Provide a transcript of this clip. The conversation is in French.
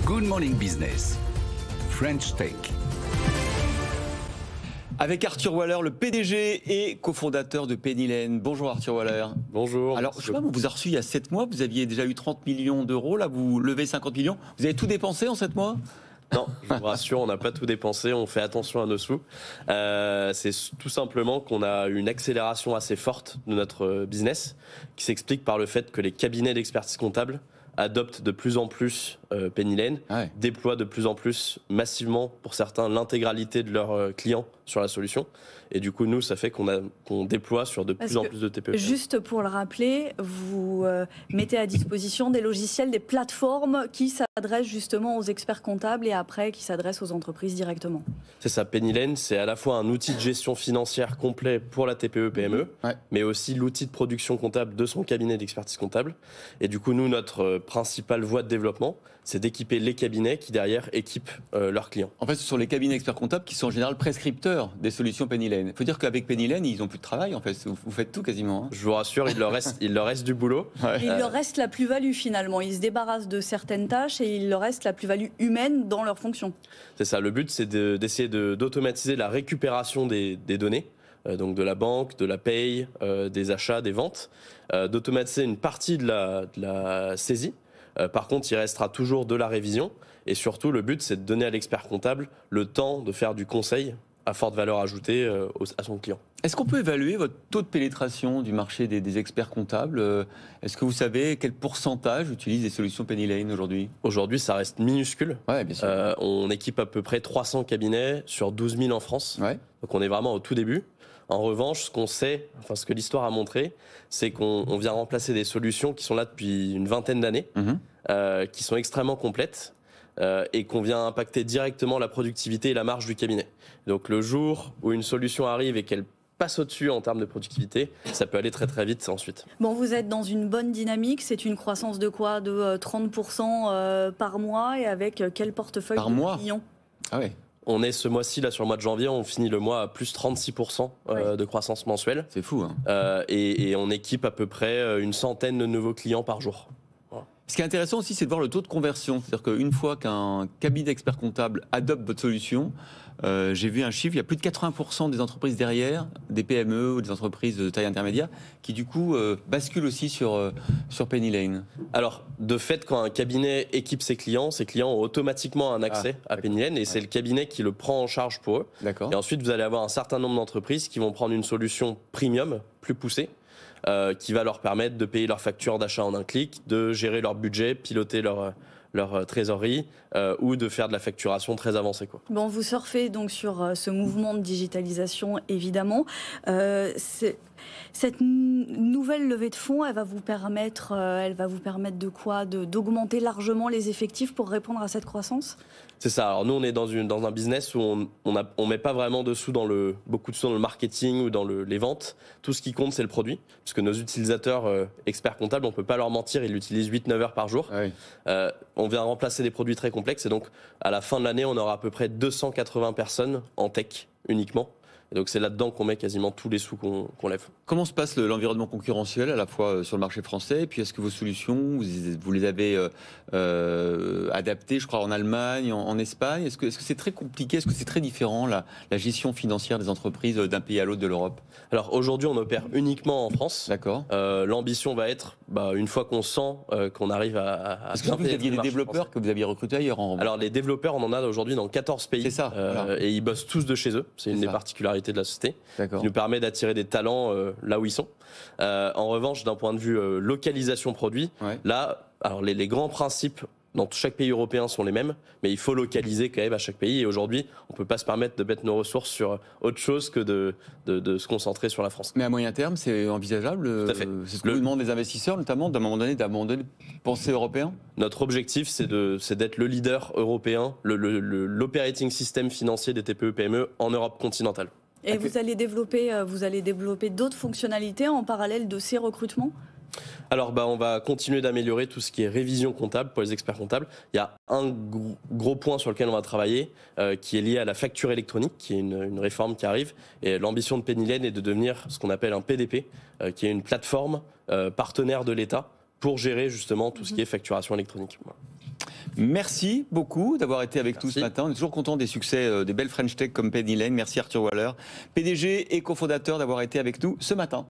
Good Morning Business, French Tech. Avec Arthur Waller, le PDG et cofondateur de Penny Lane. Bonjour Arthur Waller. Bonjour. Alors, je sais pas, on vous a reçu il y a 7 mois, vous aviez déjà eu 30 millions d'euros, là vous levez 50 millions. Vous avez tout dépensé en 7 mois ? Non, je vous rassure, on n'a pas tout dépensé, on fait attention à nos sous. C'est tout simplement qu'on a une accélération assez forte de notre business qui s'explique par le fait que les cabinets d'expertise comptable adoptent de plus en plus Penny Lane, déploient de plus en plus massivement, pour certains, l'intégralité de leurs clients sur la solution. Et du coup, nous, ça fait qu'on déploie sur de plus en plus de TPE. Juste pour le rappeler, vous mettez à disposition des logiciels, des plateformes qui s'adressent justement aux experts comptables et après qui s'adressent aux entreprises directement. C'est ça, Penny Lane, c'est à la fois un outil de gestion financière complet pour la TPE-PME, mais aussi l'outil de production comptable de son cabinet d'expertise comptable. Et du coup, nous, notre principale voie de développement, c'est d'équiper les cabinets qui, derrière, équipent leurs clients. En fait, ce sont les cabinets experts comptables qui sont en général prescripteurs des solutions Penny Lane. Il faut dire qu'avec Penny Lane, ils n'ont plus de travail, en fait. Vous faites tout quasiment. Hein. Je vous rassure, il leur reste du boulot. Il leur reste la plus-value, finalement. Ils se débarrassent de certaines tâches et il leur reste la plus-value humaine dans leur fonction. C'est ça. Le but, c'est d'essayer d'automatiser la récupération des données, donc de la banque, de la paye, des achats, des ventes, d'automatiser une partie de la saisie. Par contre, il restera toujours de la révision. Et surtout, le but, c'est de donner à l'expert comptable le temps de faire du conseil à forte valeur ajoutée à son client. Est-ce qu'on peut évaluer votre taux de pénétration du marché des experts comptables ? Est-ce que vous savez quel pourcentage utilise les solutions Penny Lane aujourd'hui ? Aujourd'hui, ça reste minuscule. Ouais, bien sûr. On équipe à peu près 300 cabinets sur 12 000 en France. Ouais. Donc on est vraiment au tout début. En revanche, ce qu'on sait, enfin ce que l'histoire a montré, c'est qu'on vient remplacer des solutions qui sont là depuis une vingtaine d'années, qui sont extrêmement complètes et qu'on vient impacter directement la productivité et la marge du cabinet. Donc le jour où une solution arrive et qu'elle passe au-dessus en termes de productivité, ça peut aller très très vite ensuite. Bon, vous êtes dans une bonne dynamique, c'est une croissance de quoi ? De 30% par mois et avec quel portefeuille de clients ? Ah ouais. On est ce mois-ci, là, sur le mois de janvier, on finit le mois à plus 36% de croissance mensuelle. C'est fou, hein. Et on équipe à peu près une centaine de nouveaux clients par jour. Voilà. Ce qui est intéressant aussi, c'est de voir le taux de conversion. C'est-à-dire qu'une fois qu'un cabinet d'experts comptables adopte votre solution, j'ai vu un chiffre, il y a plus de 80% des entreprises derrière, des PME ou des entreprises de taille intermédiaire, qui du coup basculent aussi sur Penny Lane. Alors, de fait, quand un cabinet équipe ses clients ont automatiquement un accès à Penny Lane et c'est le cabinet qui le prend en charge pour eux. D'accord. Et ensuite, vous allez avoir un certain nombre d'entreprises qui vont prendre une solution premium, plus poussée, qui va leur permettre de payer leurs factures d'achat en un clic, de gérer leur budget, piloter leur trésorerie ou de faire de la facturation très avancée. Bon, vous surfez donc sur ce mouvement de digitalisation, évidemment. Cette nouvelle levée de fonds, elle va vous permettre de quoi ? D'augmenter largement les effectifs pour répondre à cette croissance ? C'est ça. Alors nous, on est dans un business où on met pas vraiment beaucoup de sous dans le marketing ou dans les ventes. Tout ce qui compte, c'est le produit. Puisque nos utilisateurs experts comptables, on peut pas leur mentir, ils l'utilisent 8-9 heures par jour. Ah oui. On vient remplacer des produits très complexes. Et donc, à la fin de l'année, on aura à peu près 280 personnes en tech uniquement. Et donc c'est là-dedans qu'on met quasiment tous les sous qu'on lève. Comment se passe l'environnement concurrentiel à la fois sur le marché français et puis est-ce que vos solutions, vous les avez adaptées, je crois, en Allemagne, en Espagne ? Est-ce que c'est très compliqué ? Est-ce que c'est très différent la gestion financière des entreprises d'un pays à l'autre de l'Europe ? Alors aujourd'hui, on opère uniquement en France. D'accord. L'ambition va être, une fois qu'on sent qu'on arrive à... Est-ce que vous aviez des développeurs que vous aviez recrutés ailleurs en... Alors les développeurs, on en a aujourd'hui dans 14 pays. C'est ça. Voilà. Et ils bossent tous de chez eux. C'est une des particularités de la société, qui nous permet d'attirer des talents là où ils sont. En revanche, d'un point de vue localisation produit, là, alors les grands principes dans chaque pays européen sont les mêmes, mais il faut localiser quand même à chaque pays. Et aujourd'hui, on ne peut pas se permettre de mettre nos ressources sur autre chose que de se concentrer sur la France. Mais à moyen terme, c'est envisageable. Tout à fait. C'est ce que nous demandent les investisseurs, notamment, d'un moment donné, penser européen. Notre objectif, c'est d'être le leader européen, l'operating system financier des TPE-PME en Europe continentale. Et vous allez développer d'autres fonctionnalités en parallèle de ces recrutements ? Alors, on va continuer d'améliorer tout ce qui est révision comptable pour les experts comptables. Il y a un gros point sur lequel on va travailler qui est lié à la facture électronique, qui est une réforme qui arrive. Et l'ambition de Penny Lane est de devenir ce qu'on appelle un PDP, qui est une plateforme partenaire de l'État pour gérer justement tout ce qui est facturation électronique. Merci beaucoup d'avoir été avec nous ce Merci. matin. On est toujours content des succès des belles French Tech comme Penny Lane. Merci Arthur Waller, PDG et cofondateur, d'avoir été avec nous ce matin.